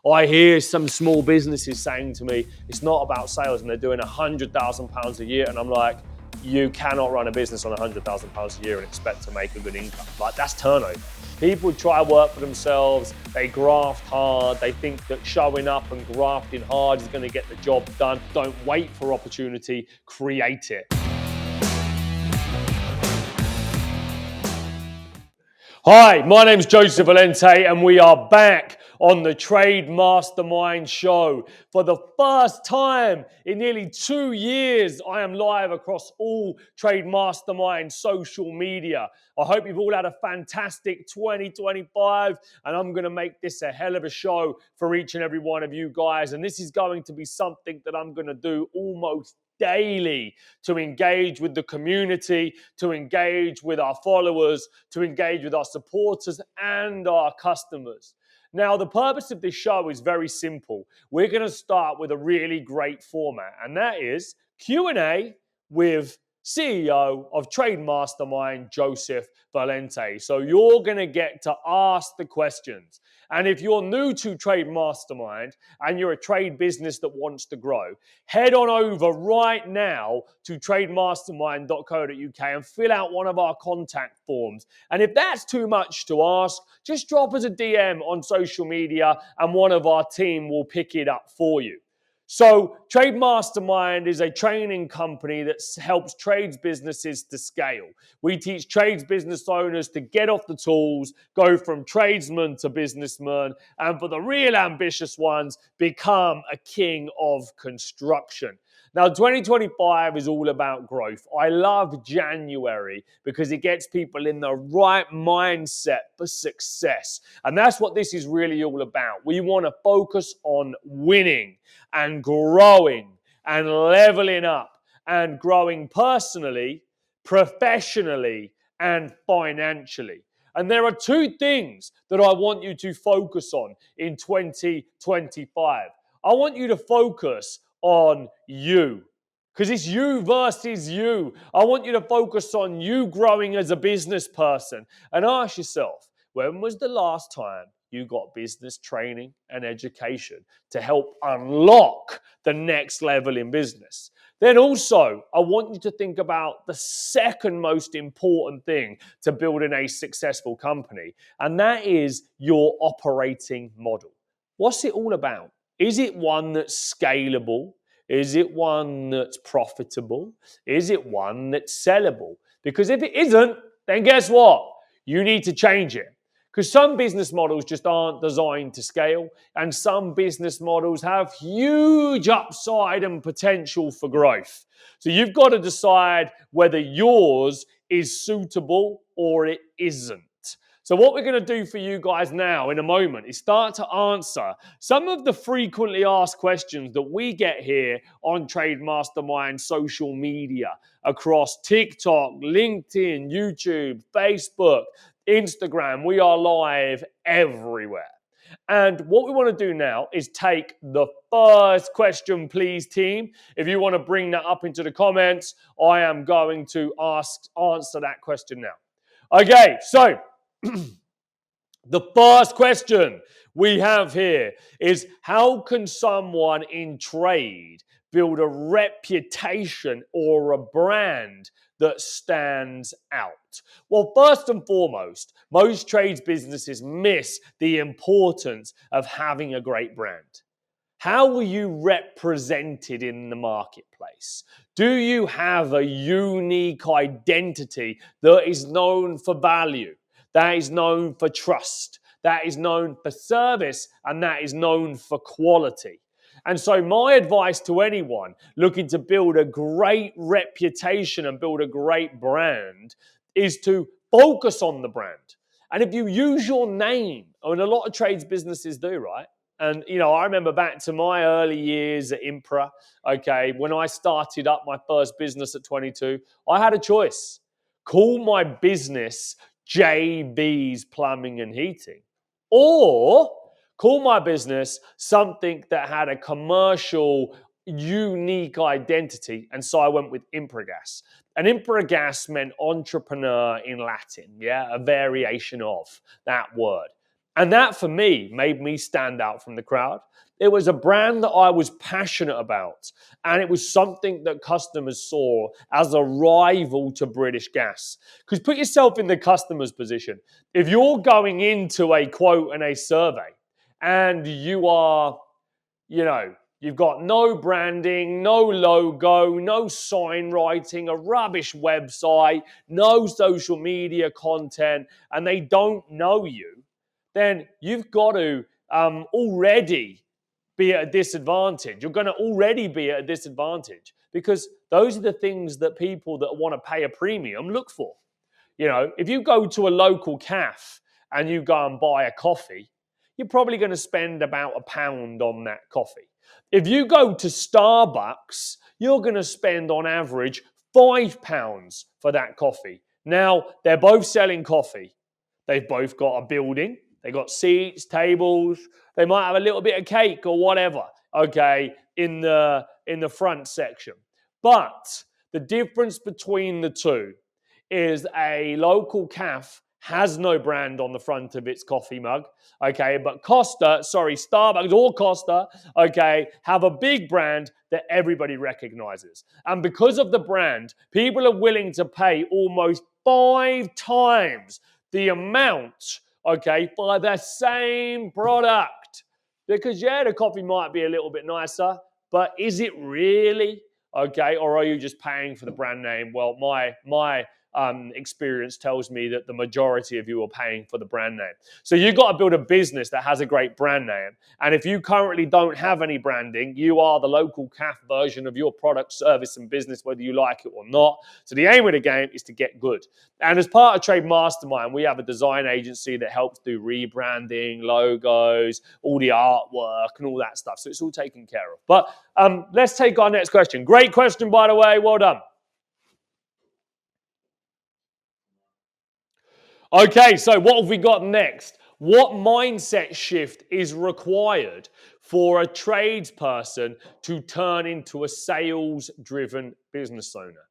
I hear some small businesses saying to me, it's not about sales, and they're doing £100,000 a year. And I'm like, you cannot run a business on £100,000 a year and expect to make a good income. Like, that's turnover. People try to work for themselves, they graft hard, they think that showing up and grafting hard is going to get the job done. Don't wait for opportunity, create it. Hi, my name's Joseph Valente, and we are back on the Trade Mastermind show. For the first time in nearly 2 years, I am live across all Trade Mastermind social media. I hope you've all had a fantastic 2025, and I'm going to make this a hell of a show for each and every one of you guys. And this is going to be something that I'm going to do almost daily to engage with the community, to engage with our followers, to engage with our supporters and our customers. Now, the purpose of this show is very simple. We're going to start with a really great format, and that is Q&A with CEO of Trade Mastermind, Joseph Valente. So you're going to get to ask the questions. And if you're new to Trade Mastermind and you're a trade business that wants to grow, head on over right now to trademastermind.co.uk and fill out one of our contact forms. And if that's too much to ask, just drop us a DM on social media and one of our team will pick it up for you. So Trade Mastermind is a training company that helps trades businesses to scale. We teach trades business owners to get off the tools, go from tradesman to businessman, and for the real ambitious ones, become a king of construction. Now, 2025 is all about growth. I love January because it gets people in the right mindset for success. And that's what this is really all about. We want to focus on winning and growing and leveling up and growing personally, professionally, and financially. And there are two things that I want you to focus on in 2025. I want you to focus on you, because it's you versus you. I want you to focus on you growing as a business person and ask yourself, when was the last time you got business training and education to help unlock the next level in business? Then also, I want you to think about the second most important thing to building a successful company, and that is your operating model. What's it all about? Is it one that's scalable? Is it one that's profitable? Is it one that's sellable? Because if it isn't, then guess what? You need to change it. Because some business models just aren't designed to scale, and some business models have huge upside and potential for growth. So you've got to decide whether yours is suitable or it isn't. So what we're going to do for you guys now in a moment is start to answer some of the frequently asked questions that we get here on Trade Mastermind social media across TikTok, LinkedIn, YouTube, Facebook, Instagram. We are live everywhere. And what we want to do now is take the first question, please, team. If you want to bring that up into the comments, I am going to answer that question now. Okay, so the first question we have here is, how can someone in trade build a reputation or a brand that stands out? Well, first and foremost, most trades businesses miss the importance of having a great brand. How are you represented in the marketplace? Do you have a unique identity that is known for value, that is known for trust, that is known for service, and that is known for quality? And so my advice to anyone looking to build a great reputation and build a great brand is to focus on the brand. And if you use your name, and a lot of trades businesses do, right? And, I remember back to my early years at Impra, okay, when I started up my first business at 22, I had a choice. Call my business JB's Plumbing and Heating, or call my business something that had a commercial, unique identity. And so I went with Impragas. And Impragas meant entrepreneur in Latin, a variation of that word. And that for me made me stand out from the crowd. It was a brand that I was passionate about, and it was something that customers saw as a rival to British Gas. Because put yourself in the customer's position. If you're going into a quote and a survey, and you are, you've got no branding, no logo, no sign writing, a rubbish website, no social media content, and they don't know you, then you've got to already be at a disadvantage. You're going to already be at a disadvantage because those are the things that people that want to pay a premium look for. If you go to a local cafe and you go and buy a coffee, you're probably going to spend about £1 on that coffee. If you go to Starbucks, you're going to spend on average £5 for that coffee. Now, they're both selling coffee. They've both got a building. They've got seats, tables. They might have a little bit of cake or whatever, okay, in the front section. But the difference between the two is a local cafe has no brand on the front of its coffee mug, okay, but Starbucks or Costa, okay, have a big brand that everybody recognizes. And because of the brand, people are willing to pay almost 5 times the amount, okay, for the same product. Because, the coffee might be a little bit nicer, but is it really? Okay, or are you just paying for the brand name? Well, my experience tells me that the majority of you are paying for the brand name. So you've got to build a business that has a great brand name. And if you currently don't have any branding, you are the local CAF version of your product, service, and business, whether you like it or not. So the aim of the game is to get good. And as part of Trade Mastermind, we have a design agency that helps do rebranding, logos, all the artwork, and all that stuff. So it's all taken care of. But let's take our next question. Great question, by the way. Well done. Okay, so what have we got next? What mindset shift is required for a tradesperson to turn into a sales-driven business owner?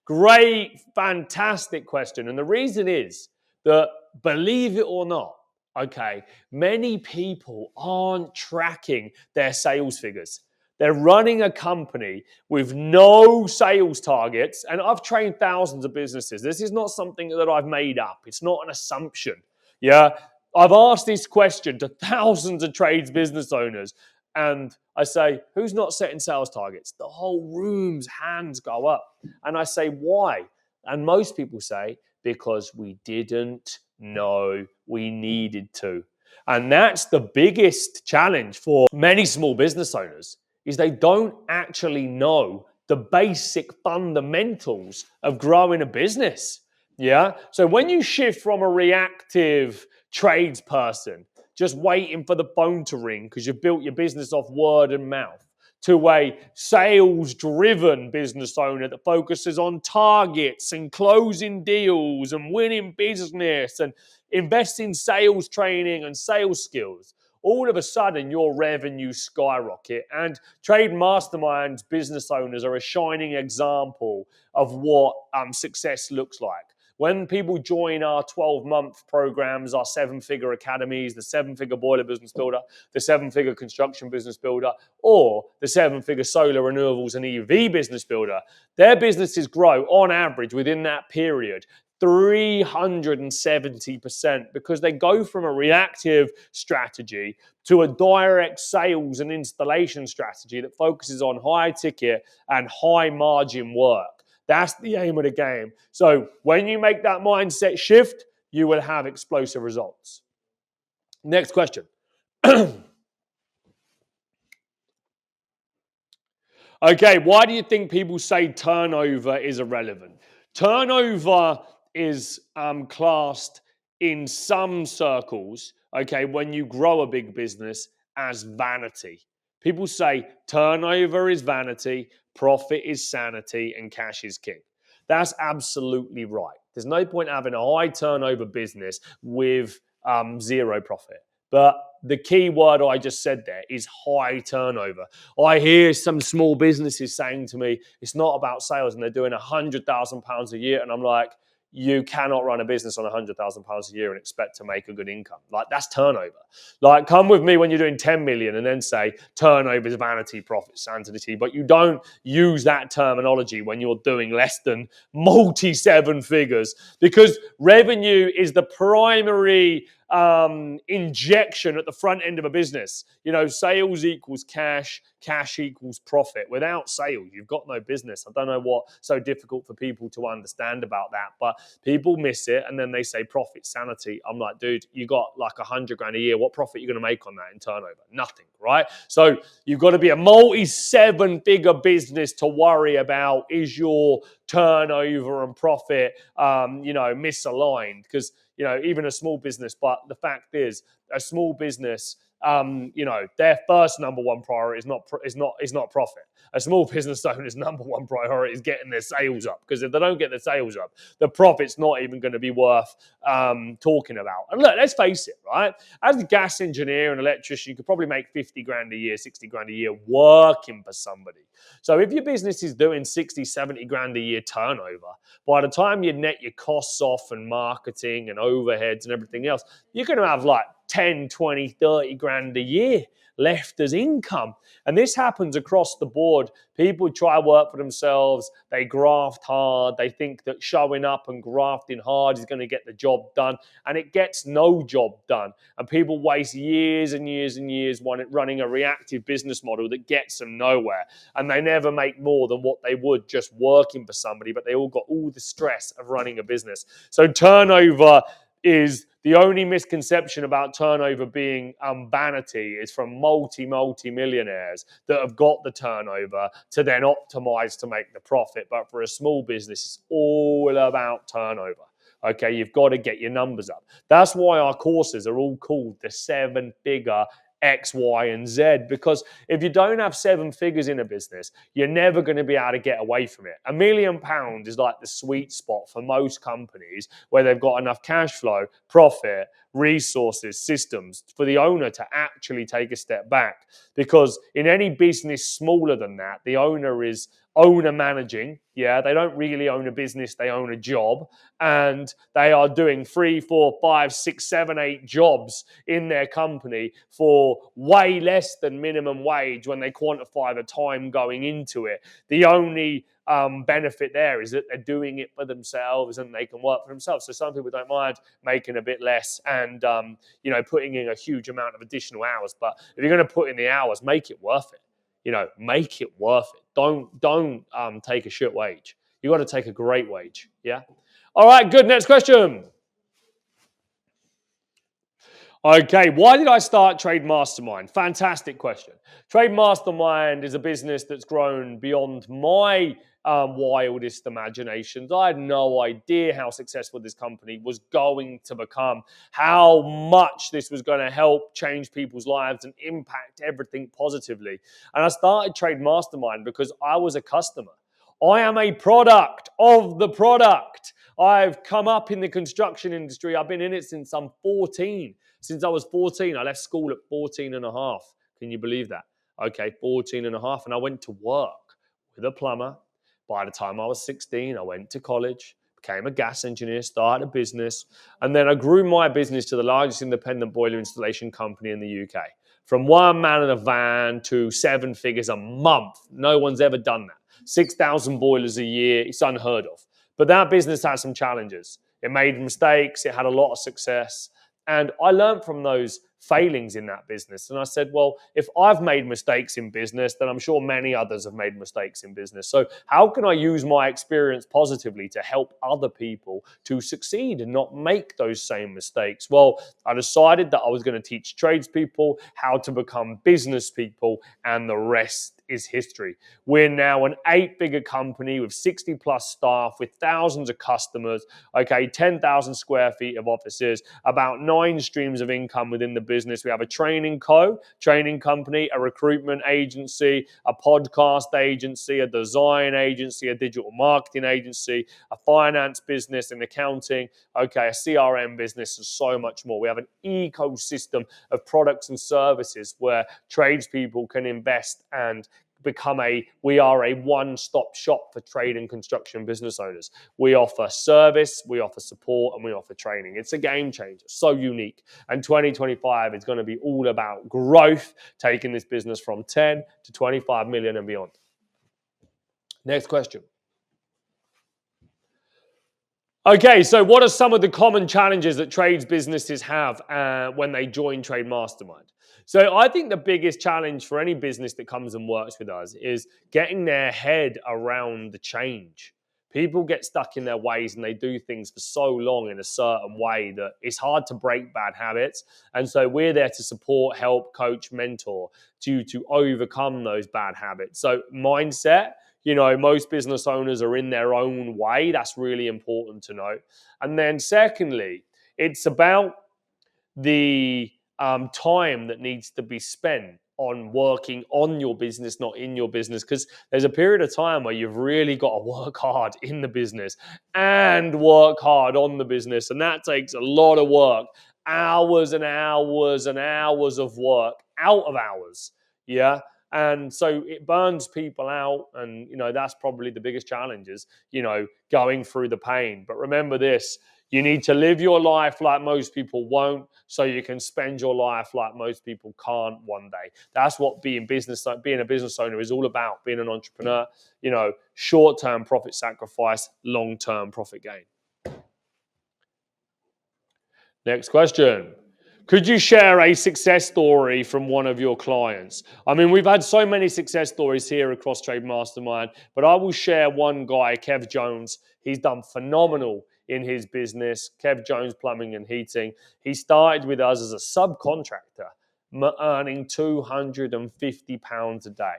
Great, fantastic question. And the reason is that, believe it or not, okay, many people aren't tracking their sales figures. They're running a company with no sales targets. And I've trained thousands of businesses. This is not something that I've made up. It's not an assumption. Yeah. I've asked this question to thousands of trades business owners. And I say, who's not setting sales targets? The whole room's hands go up. And I say, why? And most people say, because we didn't know we needed to. And that's the biggest challenge for many small business owners is they don't actually know the basic fundamentals of growing a business. Yeah. So when you shift from a reactive tradesperson, just waiting for the phone to ring because you've built your business off word and mouth, to a sales-driven business owner that focuses on targets and closing deals and winning business and investing sales training and sales skills, all of a sudden your revenue skyrocket. And Trade Mastermind's business owners are a shining example of what success looks like. When people join our 12-month programs, our 7-figure academies, the 7-figure boiler business builder, the 7-figure construction business builder, or the 7-figure solar renewables and EV business builder, their businesses grow on average within that period 370% because they go from a reactive strategy to a direct sales and installation strategy that focuses on high ticket and high margin work. That's the aim of the game. So when you make that mindset shift, you will have explosive results. Next question. Okay, why do you think people say turnover is irrelevant? Turnover is classed in some circles, okay, when you grow a big business as vanity. People say turnover is vanity, profit is sanity, and cash is king. That's absolutely right. There's no point having a high turnover business with zero profit. But the key word I just said there is high turnover. I hear some small businesses saying to me, it's not about sales, and they're doing £100,000 a year. And I'm like, you cannot run a business on £100,000 a year and expect to make a good income. Like, that's turnover. Like, come with me when you're doing 10 million and then say turnover is vanity, profit, sanity, but you don't use that terminology when you're doing less than multi-seven figures, because revenue is the primary injection at the front end of a business. Sales equals cash, cash equals profit. Without sales, you've got no business. I don't know what's so difficult for people to understand about that, but people miss it, and then they say profit, sanity. I'm like, dude, you got like 100 grand a year. What profit are you going to make on that in turnover? Nothing, right? So you've got to be a multi-seven-figure business to worry about, is your turnover and profit, misaligned? Because even a small business. But the fact is, a small business, their first number one priority is not profit. A small business owner's number one priority is getting their sales up, because if they don't get their sales up, the profit's not even going to be worth talking about. And look, let's face it, right? As a gas engineer and electrician, you could probably make 50 grand a year, 60 grand a year working for somebody. So if your business is doing 60, 70 grand a year turnover, by the time you net your costs off and marketing and overheads and everything else, you're going to have like 10, 20, 30 grand a year left as income. And this happens across the board. People try to work for themselves. They graft hard. They think that showing up and grafting hard is going to get the job done. And it gets no job done. And people waste years and years and years running a reactive business model that gets them nowhere. And they never make more than what they would just working for somebody, but they all got all the stress of running a business. So turnover is the only misconception about turnover being vanity is from multi-millionaires that have got the turnover to then optimize to make the profit. But for a small business, it's all about turnover. Okay, you've got to get your numbers up. That's why our courses are all called the 7-figure X, Y, and Z, because if you don't have 7 figures in a business, you're never going to be able to get away from it. £1 million is like the sweet spot for most companies, where they've got enough cash flow, profit, resources, systems for the owner to actually take a step back. Because in any business smaller than that, the owner is owner managing. Yeah, they don't really own a business, they own a job, and they are doing 3, 4, 5, 6, 7, 8 jobs in their company for way less than minimum wage when they quantify the time going into it. The only benefit there is that they're doing it for themselves and they can work for themselves. So some people don't mind making a bit less and putting in a huge amount of additional hours. But if you're going to put in the hours, make it worth it. Make it worth it. Don't take a shit wage. You got to take a great wage. Yeah. All right. Good. Next question. Okay, why did I start Trade Mastermind? Fantastic question. Trade Mastermind is a business that's grown beyond my wildest imaginations. I had no idea how successful this company was going to become, how much this was going to help change people's lives and impact everything positively. And I started Trade Mastermind because I was a customer. I am a product of the product. I've come up in the construction industry. I've been in it since I'm 14. Since I was 14, I left school at 14 and a half. Can you believe that? Okay, 14 and a half. And I went to work with a plumber. By the time I was 16, I went to college, became a gas engineer, started a business. And then I grew my business to the largest independent boiler installation company in the UK. From one man in a van to 7 figures a month. No one's ever done that. 6,000 boilers a year. It's unheard of. But that business had some challenges. It made mistakes. It had a lot of success. And I learned from those failings in that business. And I said, well, if I've made mistakes in business, then I'm sure many others have made mistakes in business. So how can I use my experience positively to help other people to succeed and not make those same mistakes? Well, I decided that I was going to teach tradespeople how to become business people, and the rest is history. We're now an 8-figure company with 60 plus staff, with thousands of customers, 10,000 square feet of offices, about 9 streams of income within the business. We have a training company, a recruitment agency, a podcast agency, a design agency, a digital marketing agency, a finance business, an accounting, a CRM business, and so much more. We have an ecosystem of products and services where tradespeople can invest and we are a one-stop shop for trade and construction business owners. We offer service, we offer support, and we offer training. It's a game changer, so unique. And 2025 is going to be all about growth, taking this business from 10 to 25 million and beyond. Next question. Okay, so what are some of the common challenges that trades businesses have when they join Trade Mastermind? So I think the biggest challenge for any business that comes and works with us is getting their head around the change. People get stuck in their ways and they do things for so long in a certain way that it's hard to break bad habits. And so we're there to support, help, coach, mentor to overcome those bad habits. So mindset, most business owners are in their own way. That's really important to know. And then secondly, it's about the time that needs to be spent on working on your business, not in your business, because there's a period of time where you've really got to work hard in the business and work hard on the business. And that takes a lot of work, hours and hours and hours of work out of hours. Yeah. And so it burns people out. And, that's probably the biggest challenge is, going through the pain. But remember this, you need to live your life like most people won't, so you can spend your life like most people can't one day. That's what being a business owner is all about, being an entrepreneur, short-term profit sacrifice, long-term profit gain. Next question. Could you share a success story from one of your clients? I mean, we've had so many success stories here across Trade Mastermind, but I will share one guy, Kev Jones. He's done phenomenal in his business, Kev Jones Plumbing and Heating. He started with us as a subcontractor, earning £250 a day.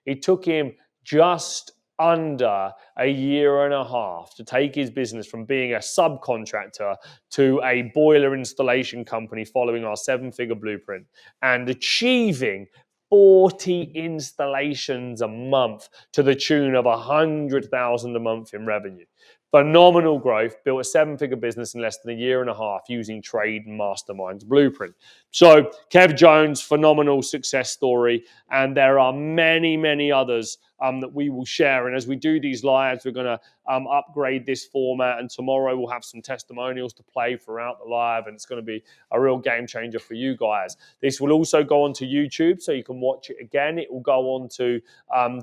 It took him just under a year and a half to take his business from being a subcontractor to a boiler installation company following our 7-figure blueprint and achieving 40 installations a month to the tune of 100,000 a month in revenue. Phenomenal growth, built a 7-figure business in less than a year and a half using Trade Mastermind's blueprint. So Kev Jones, phenomenal success story. And there are many, many others that we will share. And as we do these lives, we're going to upgrade this format. And tomorrow we'll have some testimonials to play throughout the live. And it's going to be a real game changer for you guys. This will also go onto YouTube, so you can watch it again. It will go on to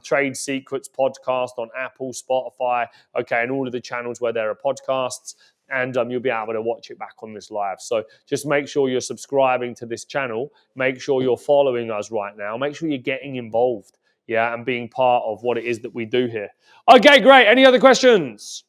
Trade Secrets podcast on Apple, Spotify, and all of the channels where there are podcasts. And you'll be able to watch it back on this live. So just make sure you're subscribing to this channel. Make sure you're following us right now. Make sure you're getting involved. Yeah, and being part of what it is that we do here. Okay, great. Any other questions?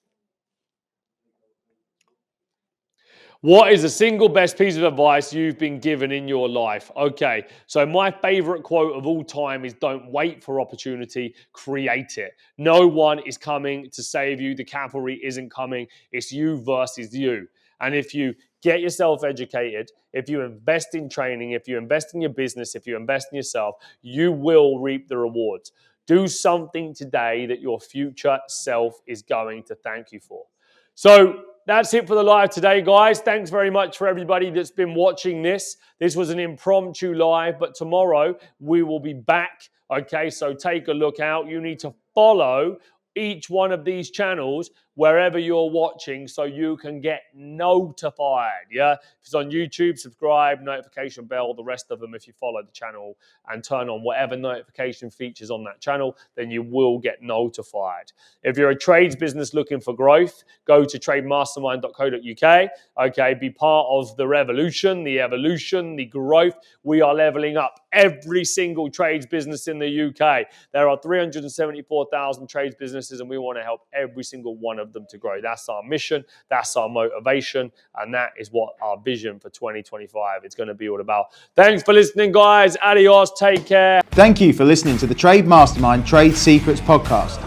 What is the single best piece of advice you've been given in your life? Okay, so my favorite quote of all time is don't wait for opportunity, create it. No one is coming to save you. The cavalry isn't coming. It's you versus you. And if you get yourself educated, if you invest in training, if you invest in your business, if you invest in yourself, you will reap the rewards. Do something today that your future self is going to thank you for. So that's it for the live today, guys. Thanks very much for everybody that's been watching this. This was an impromptu live, but tomorrow we will be back. Okay, so take a look out. You need to follow each one of these channels wherever you're watching so you can get notified. Yeah, if it's on YouTube, subscribe, notification bell, the rest of them. If you follow the channel and turn on whatever notification features on that channel, then you will get notified. If you're a trades business looking for growth, go to trademastermind.co.uk. Okay, be part of the revolution, the evolution, the growth. We are leveling up every single trades business in the UK. There are 374,000 trades businesses, and we want to help every single one of them to grow. That's our mission, that's our motivation, and that is what our vision for 2025 is going to be all about. Thanks for listening, guys. Adios, take care. Thank you for listening to the Trade Mastermind Trade Secrets podcast.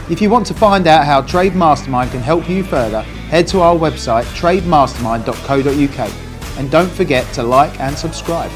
If you want to find out how Trade Mastermind can help you further, head to our website trademastermind.co.uk and don't forget to like and subscribe.